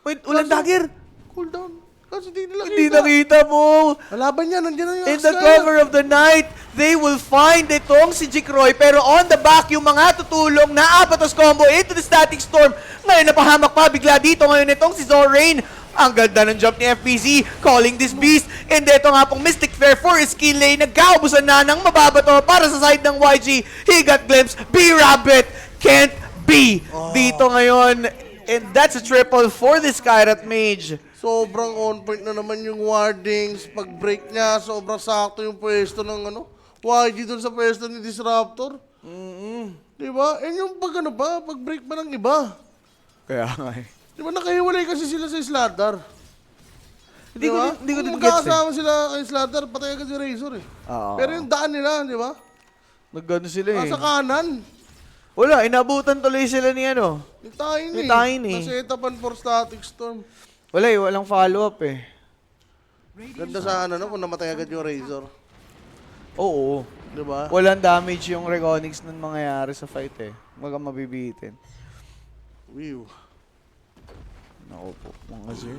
Wait, ulan dagger! Cool down. Kasi di nila Hindi kita. nakita mo! Malaban niya, nandiyan na yung In Axe the Kairat. cover of the night, they will find itong si Jikroy. Pero on the back, yung mga tutulong na apatos combo into the static storm. Ngayon napahamak pa bigla dito. Ngayon itong si Zorain. Ang ganda ng jump ni FPZ, calling this beast. And ito nga pong Mystic Fair for his skill lane. Nagkaubusan na ng mababato para sa side ng YG. He got glimpse. B-Rabbit can't be dito ngayon. And that's a triple for this Kairat Mage. Sobrang on point na naman yung wardings. Pag-break niya, sobrang sakto yung pwesto ng YG dun sa pwesto ni Disruptor. Diba? And yung pag-break pa ng iba. Kaya nga eh. Diba nakahiwalay kasi sila sa Slardar? Hindi ko Diba? din Kung gets eh. magkakasama sila kay Slardar, patay agad si Razor eh. Oo. Pero yung daan nila, di ba? Nagano sila eh. Nasa kanan. Wala, inabutan tuloy sila ni ano. Yung Tiny. Yung Tiny. Nasa etapan for static storm. Wala eh, walang follow-up eh. Ganda sa kung namatay agad yung Razor. Oo. Di ba? Walang damage yung Reconyx nun mangyayari sa fight eh. Maga mabibitin. Wiw. Naku po, mga sir.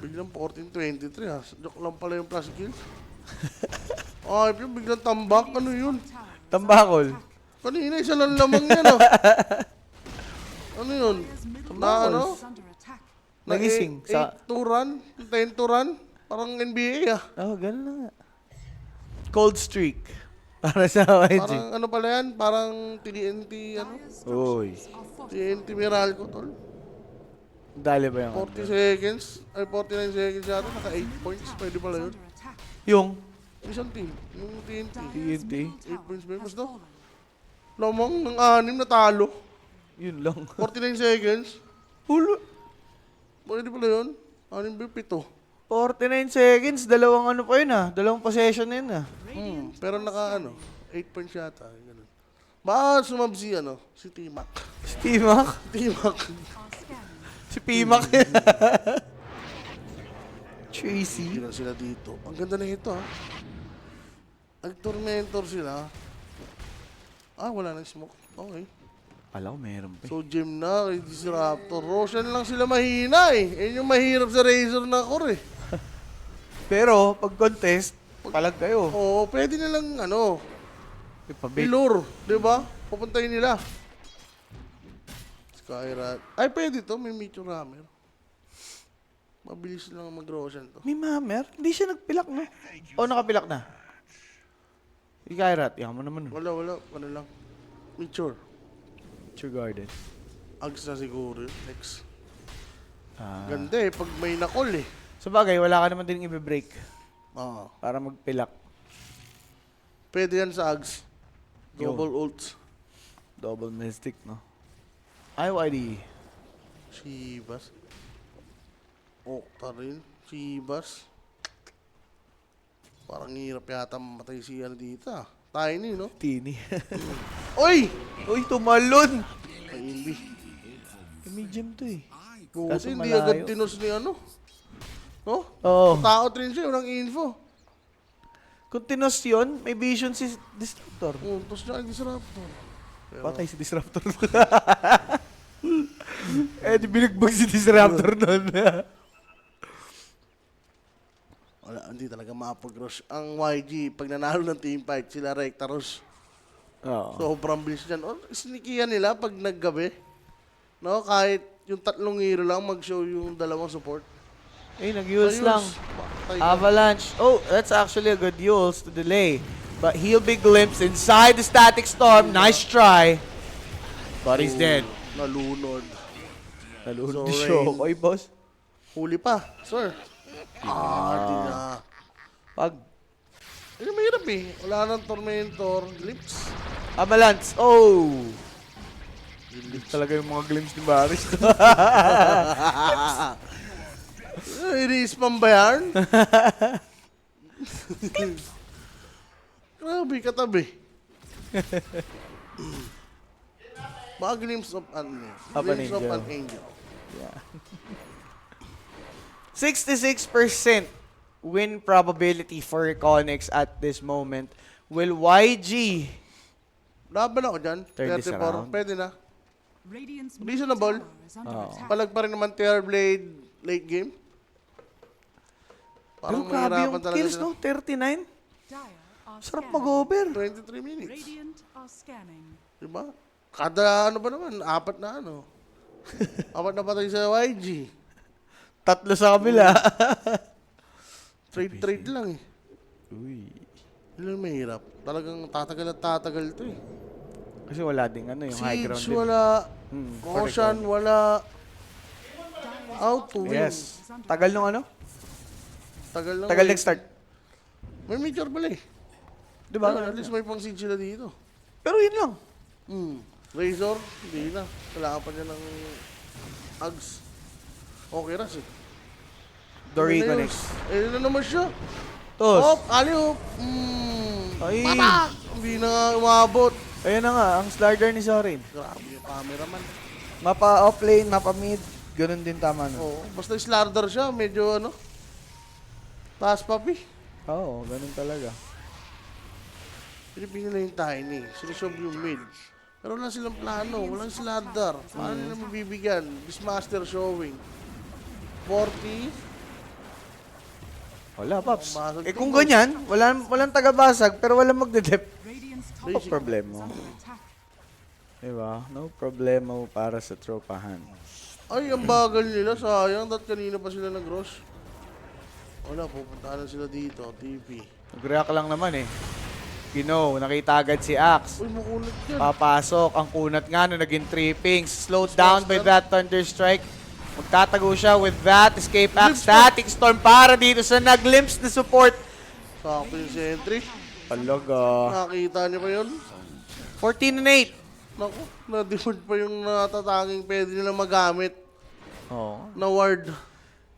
Biglang 14-23 ha. Joke lang pala yung plus kills. Ay, biglang tambak. Ano yun? Tambakol. Kanina isa lang lamang yan oh. Ano yun? Na ano? Is under attack. Nagising sa- 8 to run? 10 to run? Parang NBA ah. Oh, ganun na nga. Cold streak. Para sa YG. Parang ano pala yan? Parang TNT ano? Uy. Are fortified. TNT Meralco tol. Dali ba yung 40 seconds. Ay 49 seconds yata. Naka 8 points. Pwede pala yun. Under attack. Yung Isang team. Yung TNT. Dyer's TNT? middle 8 points ba yun? tower has Basta? fallen. Lamang ng 6 na talo. yun lang. 49 seconds. Ulo. Pwede pala yun. 6 ba 7? 49 seconds, dalawang ano pa yun ah. Dalawang possession na yun ah. Pero naka 8 points yata. Ganun. Baka sumab si si T-Mac. Si T-Mac. T-Mac. Are scanning. Si P-Mac. Tracy. Hindi sila dito. Ang ganda na ito ha. Nag-tormentor sila. Ah, wala nang smoke. Okay. Alam ko, meron pa. So, gym na kay Disruptor. Roshan lang sila mahina eh. Yan yung mahirap sa Razor na core eh. Pero, pag contest, palag kayo. Oo, pwede nilang Ipabait. Ilur, di ba? Pupuntahin nila. Skyrat. Ay, pwede to. May Meteor Hammer. Mabilis lang mag-Roshan to. May Hammer? Hindi siya nagpilak, no? O, nakapilak na. Ikairat, yan mo naman. Wala. Ano lang. Meteor. True Garden. Ags na siguro yun. Next. Ah. Ganda eh. Pag may nakol eh. Sa bagay, wala ka naman din i-break Oo. para magpilak. Pwede yan sa Ags. Yun. Double ults. Double Mystic, no? IYD. Shivas. Okta rin. Shivas. Parang hirap yata mamatay si ano dito ah. Tiny, no? Tini. Oy! Uy, tumalon! May Invi. Medium to eh. Buti Kaso hindi malayo. agad tinus ni ano. No? Oo. Takot rin siya. Walang info. Kung tinos yun, may vision si Disruptor. Tapos niya ang disruptor. Pero, Patay si Disruptor. Di binigbag si Disruptor nun. wala, hindi talaga mapag-rush. Ang YG, pag nanalo ng team fight, sila Rectaros. Oo. Sobrang bilis yan. Sneaky yan nila pag naggabi. No, kahit yung tatlong hero lang mag-show yung dalawang support. Eh, nag-use lang. Patay ka. Avalanche. Oh, that's actually a good use to delay. But he'll be glimpsed inside the Static Storm. Nice try. But he's dead. Nalunod. Nalunod So, di show. Rain. Oy, boss. Huli pa, sir. Di na. Pag Hindi mahirap eh. Wala nang Tormentor. Glimpse. Avalanche. Oh! Glimpse talaga yung mga glimpse ni Baris. Ini-spam ba yan? Grabe, katabi. Mga glimpse of an Of an glimpse of angel. an angel. 66% win probability for Iconics at this moment. Will YG Laban ako dyan. 30 sa 34. round. Pwede na. Radiant's Reasonable. middle tower is under Oh. attack. Palag pa rin naman Terrorblade late game. Pero Parang grabe mahirapan yung talaga kills, sila. no? 39? Dire are Sarap scanning. mag-over. 23 minutes. Radiant are scanning. Diba? Kada ano ba naman? Apat na ano. Apat na patay sa YG. Tatlo sa kabila. Trade lang eh. Uy. Yun ang mahirap. Talagang tatagal at tatagal to eh. Kasi wala ding ano, yung high ground Siege, din. wala. Hmm, Roshan, wala. Out to win. Yes. Tagal nung ano? Tagal lang. Tagal eh. nag-start. May major pala eh. Diba? At least may pang siege sila dito. Pero yun lang. Razor, hindi na. Kailangan pa niya ng Ags. Okay ras eh. Dory Ano na yun? connects. Ayun na naman siya. Tos. Hop, aliw. Ay. Patak! Hindi na nga umabot. Ayun na nga, ang slider ni Sorin. Grabe yung cameraman. Mapa offlane, mapa mid. Ganun din tama no. Oo, basta slardar siya, medyo ano. Taas papi. Oo, ganun talaga. Pinipili nila yung tiny. Sinusob yung mid. Pero wala silang plano, walang slardar. Paano nila mabibigyan? Beastmaster showing. 40. Wala, Paps. Basag Eh to, kung Paps. ganyan, walang taga-basag, pero walang magdedep. Radiant's top No Basic. problema. is under attack. Diba? No problema para sa tropahan. Ay, ang bagal nila. Sayang, dahil kanina pa sila nag-rush. Wala, pupuntahan na sila dito. TP. Nag-react lang naman eh. Nakita agad si Axe. Uy, makulit yan. Papasok. Ang kunat nga no, naging 3 pings. Slowed down by that Thunder Strike. Magtatago siya with that. Escape Axe. Static Storm para dito sa nag-glimpse na support. Sakto yung sentry. Talaga. Nakakita niyo pa yun? 14 and 8. Naku, na-default pa yung natatanging pwede nilang magamit Oo. na ward.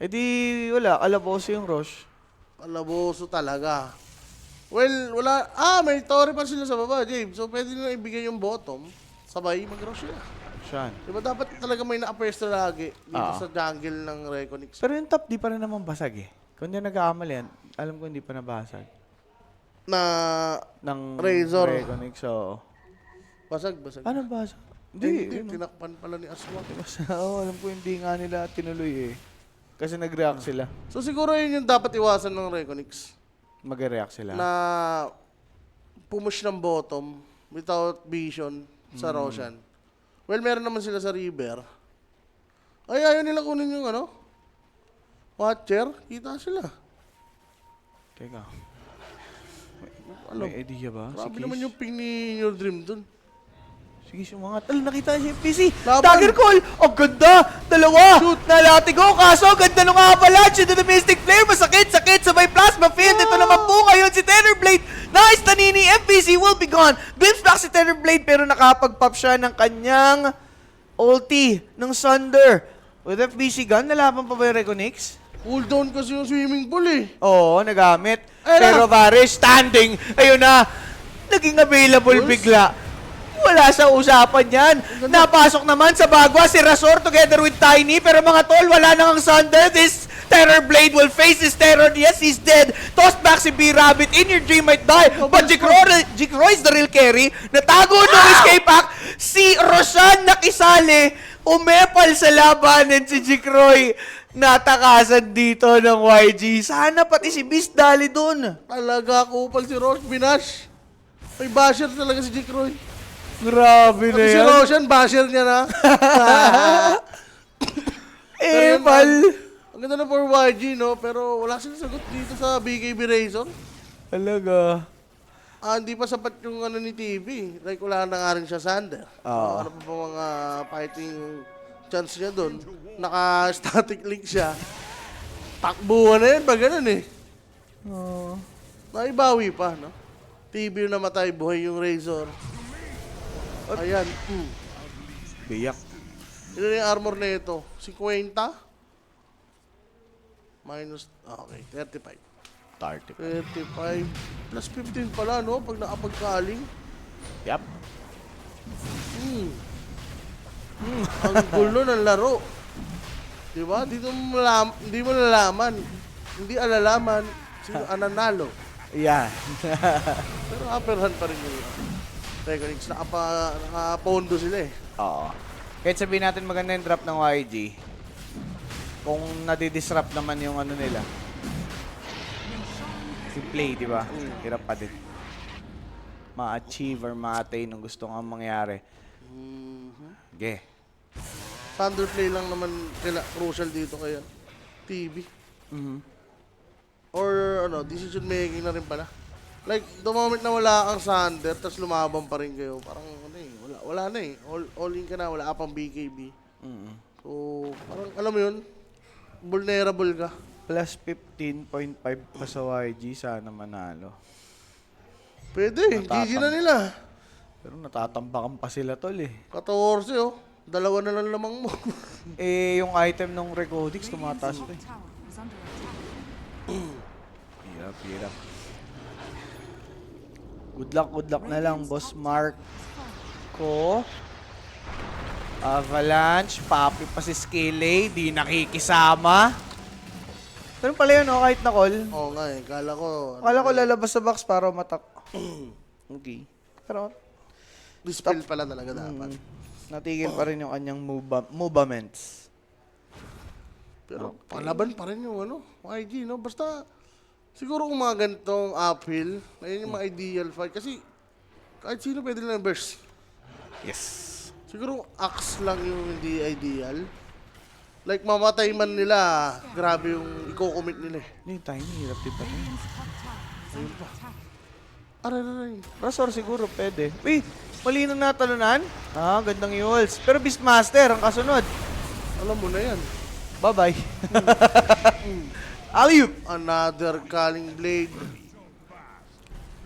Eh di, wala. Alaboso yung Roche. Alaboso talaga. Well, wala. May Torre pa sila sa baba, James. So, pwede nila ibigay yung bottom. Sabay, mag-rush sila. Siyan. Diba dapat talaga may na-appresta lagi dito Ah. sa jungle ng Reconix. Pero yung top, di pa rin naman basag eh. Kung hindi nag-aamal yan, alam ko hindi pa nabasag. Na Ng Razor. Reconnect, so... basag. Ano basag? Hindi, Hindi. Hindi. tinakpan pala ni Aswang. Oo, alam ko hindi nga nila tinuloy eh. Kasi nag-react sila. So, siguro yun yung dapat iwasan ng Reconix. Mag-react sila. Na pumush ng bottom without vision sa Roshan. Well, meron naman sila sa River. Ay, ayaw nila kunin yung ano? Watcher. Kita sila. Teka. Ano? May idea ba? Grabe Sige. naman yung ping ni Your Dream dun. Sige, sumangat. Nakita niya yung PC. Laban. Dagger call! Ang ganda! Dalawa! Nalatigo! Kaso, ang ganda nung avalanche into the Mystic Flare. Masakit, sakit sa may plasma field. Ito naman po ngayon si Tenderblade. Nice! Tanini! FPC will be gone. Glimpse back si Tenderblade pero nakapag-pop siya ng kanyang ulti ng Sunder. With FBC gun, nalaban pa ba yung Reconix? Cooldown kasi yung swimming pool eh. Oo, nagamit. Ayun Pero na. Varys standing. Ayun na. Naging available Yes. bigla. Wala sa usapan yan. Napasok naman sa bagwa si Razor together with Tiny. Pero mga tol, wala nang ang Sunder. This Terrorblade will face his terror. Yes, he's dead. Tossed back si B-Rabbit. In your dream might die. But Jikroy is the real carry. Natago ng escape pack. Si Roshan nakisali. Umepal sa labanan si Jikroy. Natakasan dito ng YG. Sana pati si Beast dali dun. Talaga, kupal si Rosh, binash. May basher talaga si Dick Roy. Grabe na Pati si yan. Roshan, basher niya na. Eh, Pero pal. Ang ganda na for YG, no? Pero wala silang sagot dito sa BKB Razor. Talaga. Hindi pa sapat yung ano ni TV. Like, wala na nga rin siya Sander. Oo. Ano pa ba mga fighting chance niya doon? Naka-static link siya. Takbuhan na yun pag ganun eh. Oh. Naibawi pa, no? TV yung namatay, buhay yung Razor. Ayan. Biyak. Ilan yung armor na ito? 50? Minus, okay, 35. 35 plus 15 pala, no? Pag nakapagkaling. Yep. Ang gulo ng laro. Diba? Hindi mo nalaman. Hindi alalaman sino ang nanalo. Yan. Pero upper hand pa rin yung Reconix. Nakapondo sila eh. Oo. Kahit sabihin natin maganda yung drop ng YG, kung nadidisrupt naman yung ano nila, yung play, di ba? Hirap pa din. Ma-achieve or ma-attain yung gusto nga mangyari. Okay. Thunderplay lang naman crucial dito kaya TV. Or ano, decision making na rin pala. Like, the moment na wala kang Sander, tapos lumaban pa rin kayo, parang ano eh, wala na eh. All in ka na, wala ka pang BKB. So, parang alam mo yun, vulnerable ka. Plus 15.5 pa sa YG, sana manalo. Pwede, GG na nila. Pero natatambakan pa sila tol eh. 14 oh, dalawa na lang lamang mo. Eh, yung item ng Recodix tumataas pa eh. Tower is under attack. Hirap, hirap. Good luck na lang, Boss Marco. Avalanche, papi pa si Skele, di nakikisama. Pero pala yun, no? Kahit na call. Oo nga eh, kala ko, Akala ko lalabas sa box para matak. Okay. Pero dispel pala talaga dapat. natigil pa rin yung kanyang movements. Pero palaban pa rin yung ano, YG, no? Basta, siguro kung mga ganitong uphill, ayun yung mga ideal fight. Kasi, kahit sino pwede lang burst. Yes. Siguro, axe lang yung hindi ideal. Like, mamatay man nila, grabe yung i-commit nila eh. Yung tiny, hirap din pa rin. Radiant's top tower is under attack. Aray. Razor siguro pwede. Uy, mali nang natalunan. Gandang Yules. Pero Beastmaster ang kasunod. Alam mo na yan. Bye-bye. Alley-oop. Another Calling Blade.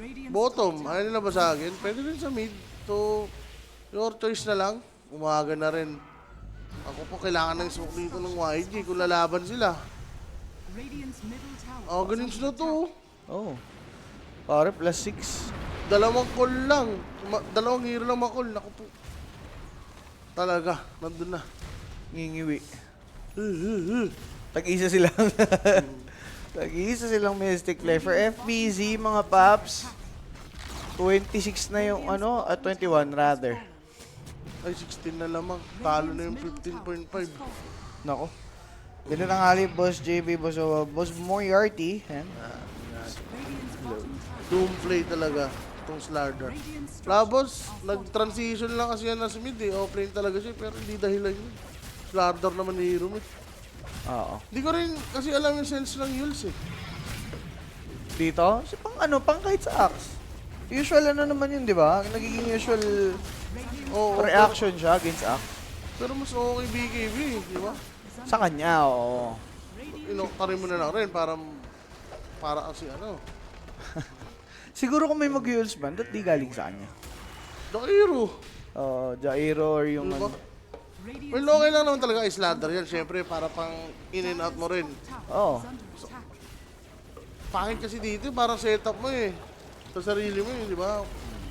Radiant's Bottom, ayaw nila basagin. Pwede rin sa mid. So, your choice na lang. Umaga na rin. Ako po kailangan ng smoke dito ng YG kung lalaban sila. Radiant's middle tower. Ganun sila to. Oh. Pare, plus 6. Dalawang call lang. Dalawang hero lang makall. Naku po. Talaga, nandun na. Ngingiwi. Tag-isa silang... Tag-isa silang Mystic Flare. For FBZ, mga paps, 26 na yung ano, at 21 rather. Ay, 16 na lamang. Talo na yung 15.5. Nako. Ganun ang hali, Boss JB, Boss Moriarty. Yan. Radiant's bottom tower. Doomplay talaga. itong Slardar. Radiant structures Labos, are nag-transition lang kasi yan na si mid eh. Offlane talaga siya, pero hindi dahilan yun. Slardar naman ni Hero mid. Oo. Hindi ko rin kasi alam yung sense ng Yules eh. Dito? Kasi pang kahit sa Axe. Usual ano naman yun, di ba? Nagiging usual Oo, reaction siya against Axe. pero mas okay BKB, di ba? Sa kanya, oo. Inoktarin mo na lang rin para kasi ano. Siguro kung may mag-Yules ban, ba't di galing sa kanya? The Hero. Jairo or yung Diba? ano. Radiant Well, okay lang naman talaga Slardar yan. Siyempre, para pang in and out mo rin. Oo. is under attack. Pangit kasi dito, parang setup mo eh. Sa sarili mo eh, di ba?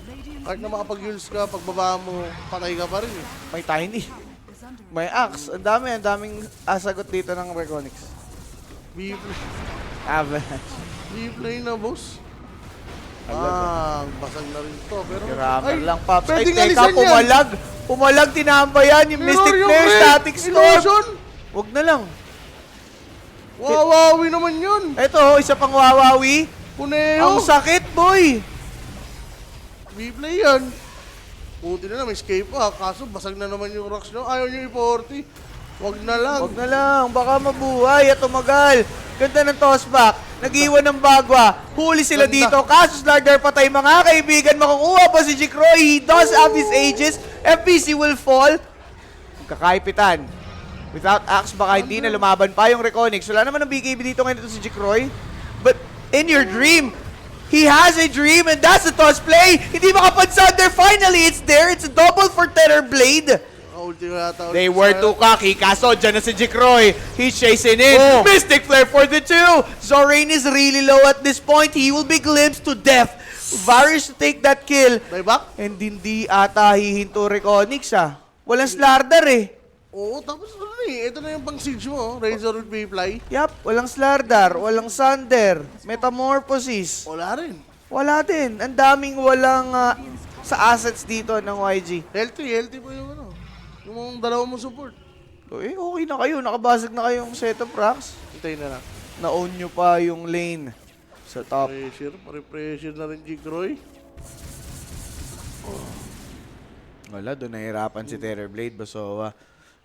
Radiant Kahit na makapag-Yules ka, pagbaba mo, patay ka pa rin eh. May tiny. is under May Axe. Ang daming sagot dito ng Reconyx. B-play. Avalanche. B-play na, boss. Basag na rin to. Pero, Grammar lang, Pops. Ay, pwedeng teka, alisan yan. pumalag. Pumalag, tinambayan yung Mystic Mirror yung Flare, red. Static Storm. Illusion. Huwag na lang. Wawawi naman yun. Eto, isa pang wawawi. Puneo. Ang sakit, boy. B-play yan. Buti na lang, may escape pa. Kaso, basag na naman yung rocks nyo. Ayaw nyo i-40. Wag na lang. Huwag na lang, baka mabuhay at tumagal. Ganda ng tossback. Nag-iwan ng bagwa. Huli sila Ganda. dito. Kaso Slardar patay mga kaibigan. Makukuha pa si Jikroy. He does have his ages. FPC will fall. Kakaipitan. Without Axe, baka hindi na lumaban pa yung Reconyx. Wala naman ng BKB dito ngayon ito si Jikroy. But in your dream, he has a dream and that's the toss play. Hindi makapansan there. Finally, it's there. It's a double for Terrorblade. Ulti ko yata. They were too cocky. Kaso, dyan na si Jikroy. He's chasing in. Mystic Flare for the two. Zorain is really low at this point. He will be glimpsed to death. Varus to take that kill. Buyback? And hindi ata hihinto Reconyx ah. Walang Slardar eh. Oo, tapos ano eh. Ito na yung pang siege mo. Razor with B-fly. Yup, walang Slardar, walang Sunder, Metamorphosis. Wala rin. Wala din. Ang daming walang sa assets dito ng YG. Healthy pa yung ano. Yung dalawa mo support. Eh, okay na kayo. Nakabasag na kayong setup racks. Hintayin na lang. Na-own nyo pa yung lane sa top. Pressure na rin Jikroy. Wala, doon nahirapan si Terrorblade. Baso,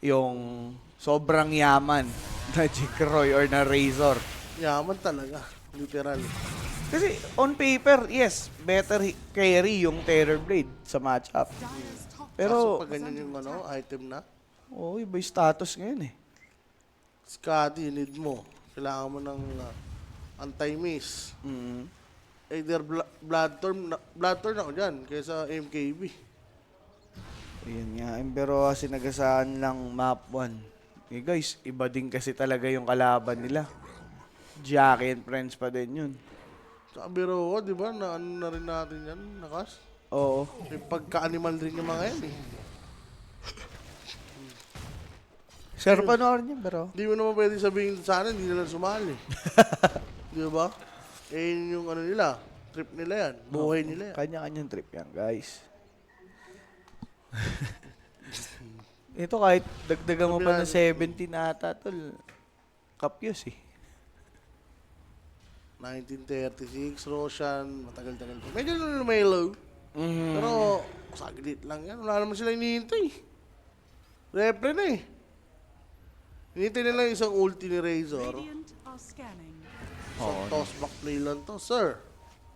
yung sobrang yaman na Jikroy or na Razor. Yaman talaga. Literal. Kasi on paper, yes, better carry yung Terrorblade sa matchup. Dire's top Pero, Kaso pag ganyan yung ano, item na. oh, iba yung status ngayon eh. Scotty, need mo. Kailangan mo ng anti-miss. Mm. Either Bloodthorn ako dyan, kaysa MKB. Ayun nga, pero sinagasaan lang map 1. Eh guys, iba din kasi talaga yung kalaban nila. Jackie and Friends pa din yun. Sa Biro, di ba? Na ano na rin natin yan, nakas. Oo. May pagka-animal rin yung mga yan eh. Sir, panoorin niya, pero... Hindi mo naman pwede sabihin sa akin, hindi na lang sumali. Di ba? Eh, yun yung ano nila, trip nila yan, buhay nila yan. Kanya-kanyang trip yan, guys. Ito kahit dagdagan mo pa ng 17 ata, tol. Kapyos eh. 1936, Roshan, matagal-tagal pa. Medyo lumelo. Pero, saglit lang yan. Wala naman sila hinihintay. Repre na eh. Hinihintay nila yung isang ulti ni Razor. Radiant are scanning. So, toss-back play lang to, sir.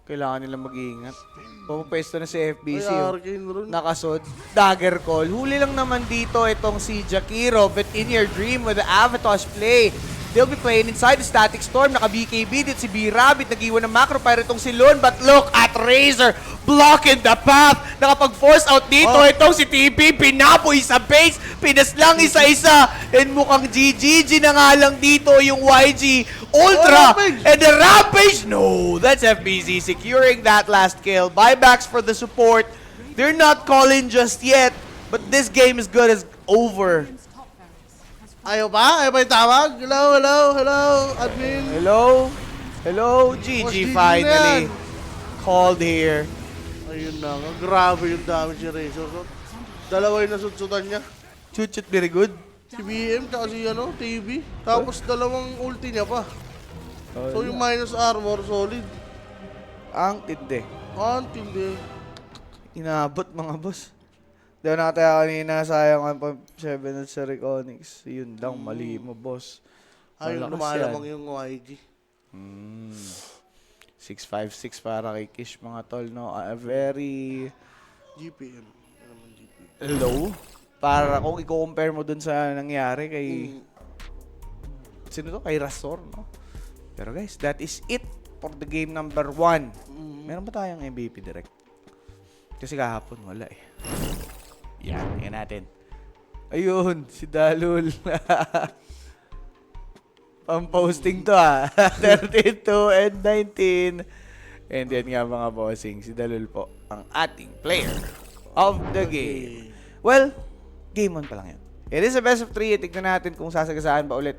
Kailangan nilang mag-iingat. Pumapwesto na si FBC. Ay, oh. Arcane Rune. Nakasod. Dagger call. Huli lang naman dito itong si Jakiro. But in your dream with the Avatos play, they'll be playing inside the Static Storm. Naka-BKB dito si B-Rabbit. Nag-iwan ng macro fire itong si Lon. But look at Razor blocking the path. Nakapag-force out dito itong si TP. Pinapoy sa base. Pinas lang isa-isa. And mukhang GGG na nga lang dito yung YG Ultra. Rampage! And the Rampage! No! That's FBZ securing that last kill. Buybacks for the support. They're not calling just yet. But this game is good as over. Radiant's top barracks has Ayaw pa? Ayaw pa yung tawag? Hello, admin. Hello? Hello? GG GG finally. na Called here. Ayun na nga, grabe yung damage ni Razor. So, dalawa yung nasutsutan niya. Chuchut very good. Si BM, tsaka si ano, TV. Tapos dalawang ulti niya pa. So yung minus armor, solid. Ang tindi. Antindi. Inabot mga boss. Di ba nakataya kanina, sayang ang 7 at sa Reconyx. Yun lang, mali mo, boss. Ayun, Malakas lumalamang yan. yung YG. 656 para kay Kish, mga tol, no? Very GPM. Ano naman GPM? low. Para kung i-compare mo dun sa nangyari kay... Sino to? Kay Razor, no? Pero guys, that is it for the game number 1. Meron ba tayong MVP direct? Kasi kahapon, wala eh. Yan, tingnan natin. Ayun, si Dalul. Pang-posting to ah. 32 and 19. And yan nga mga bossing, si Dalul po, ang ating player of the game. Well, game 1 pa lang yan. It is a best of 3. Tignan natin kung sasagasaan ba ulit